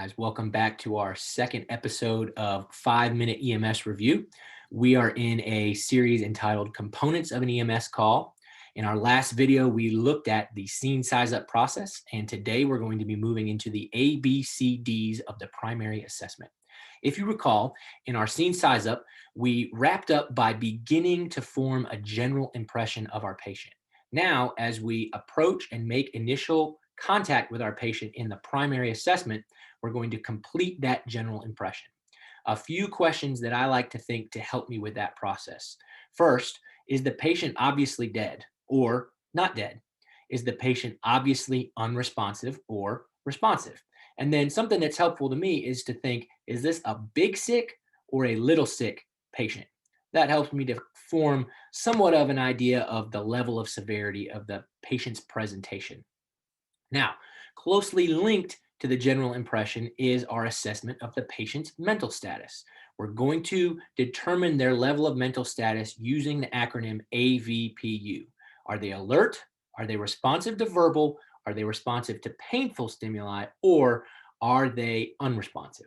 guys. Welcome back to our second episode of 5-Minute EMS Review. We are in a series entitled Components of an EMS Call. In our last video, we looked at the scene size up process, and today we're going to be moving into the ABCDs of the primary assessment. If you recall, in our scene size up, we wrapped up by beginning to form a general impression of our patient. Now, as we approach and make initial contact with our patient in the primary assessment, we're going to complete that general impression. A few questions that I like to think to help me with that process. First, is the patient obviously dead or not dead? Is the patient obviously unresponsive or responsive? And then something that's helpful to me is to think, is this a big sick or a little sick patient? That helps me to form somewhat of an idea of the level of severity of the patient's presentation. Now, closely linked to the general impression is our assessment of the patient's mental status. We're going to determine their level of mental status using the acronym AVPU. Are they alert? Are they responsive to verbal? Are they responsive to painful stimuli? Or are they unresponsive?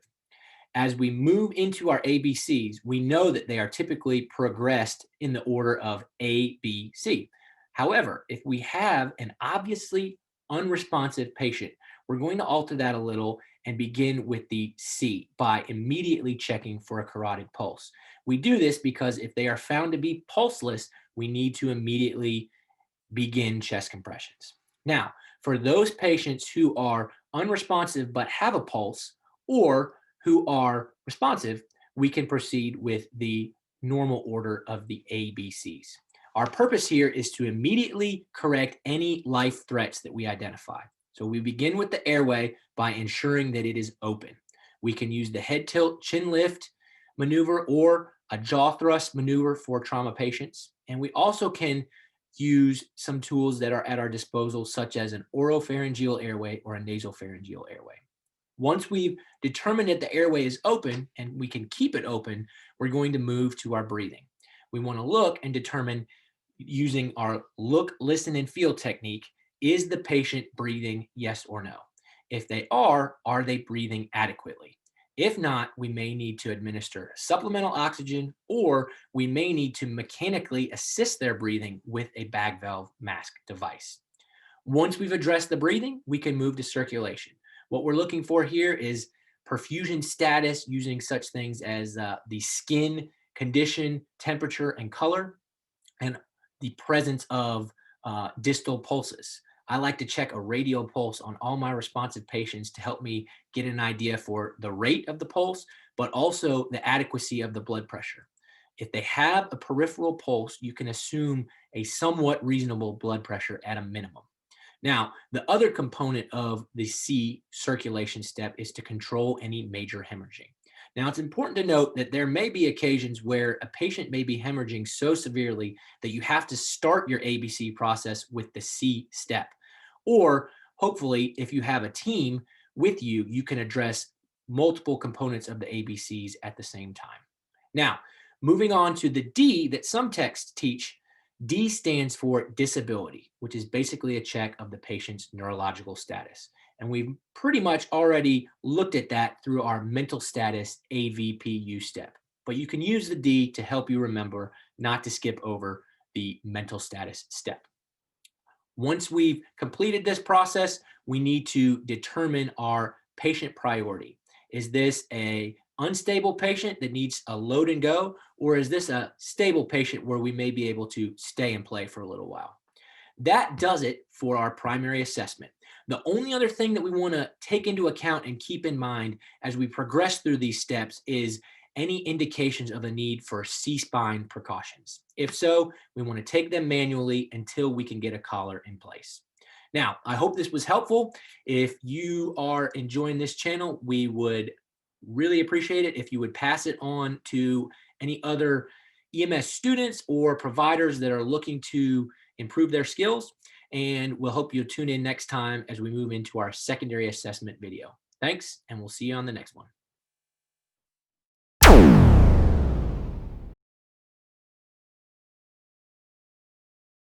As we move into our ABCs, we know that they are typically progressed in the order of A, B, C. However, if we have an obviously unresponsive patient, we're going to alter that a little and begin with the C by immediately checking for a carotid pulse. We do this because if they are found to be pulseless, we need to immediately begin chest compressions. Now, for those patients who are unresponsive but have a pulse, or who are responsive, we can proceed with the normal order of the ABCs. Our purpose here is to immediately correct any life threats that we identify. So we begin with the airway by ensuring that it is open. We can use the head tilt, chin lift maneuver or a jaw thrust maneuver for trauma patients. And we also can use some tools that are at our disposal, such as an oropharyngeal airway or a nasopharyngeal airway. Once we've determined that the airway is open and we can keep it open, we're going to move to our breathing. We want to look and determine, using our look, listen, and feel technique, is the patient breathing, yes or no? If they are they breathing adequately? If not, we may need to administer supplemental oxygen, or we may need to mechanically assist their breathing with a bag valve mask device. Once we've addressed the breathing, we can move to circulation. What we're looking for here is perfusion status using such things as the skin condition, temperature, and color, and the presence of distal pulses. I like to check a radial pulse on all my responsive patients to help me get an idea for the rate of the pulse, but also the adequacy of the blood pressure. If they have a peripheral pulse, you can assume a somewhat reasonable blood pressure at a minimum. Now, the other component of the C circulation step is to control any major hemorrhaging. Now, it's important to note that there may be occasions where a patient may be hemorrhaging so severely that you have to start your ABC process with the C step. Or hopefully, if you have a team with you, you can address multiple components of the ABCs at the same time. Now, moving on to the D that some texts teach, D stands for disability, which is basically a check of the patient's neurological status. And we've pretty much already looked at that through our mental status AVPU step. But you can use the D to help you remember not to skip over the mental status step. Once we've completed this process, we need to determine our patient priority. Is this an unstable patient that needs a load and go, or is this a stable patient where we may be able to stay and play for a little while? That does it for our primary assessment. The only other thing that we want to take into account and keep in mind as we progress through these steps is any indications of a need for C-spine precautions. If so, we want to take them manually until we can get a collar in place. Now, I hope this was helpful. If you are enjoying this channel, we would really appreciate it if you would pass it on to any other EMS students or providers that are looking to improve their skills. And we'll hope you'll tune in next time as we move into our secondary assessment video. Thanks, and we'll see you on the next one.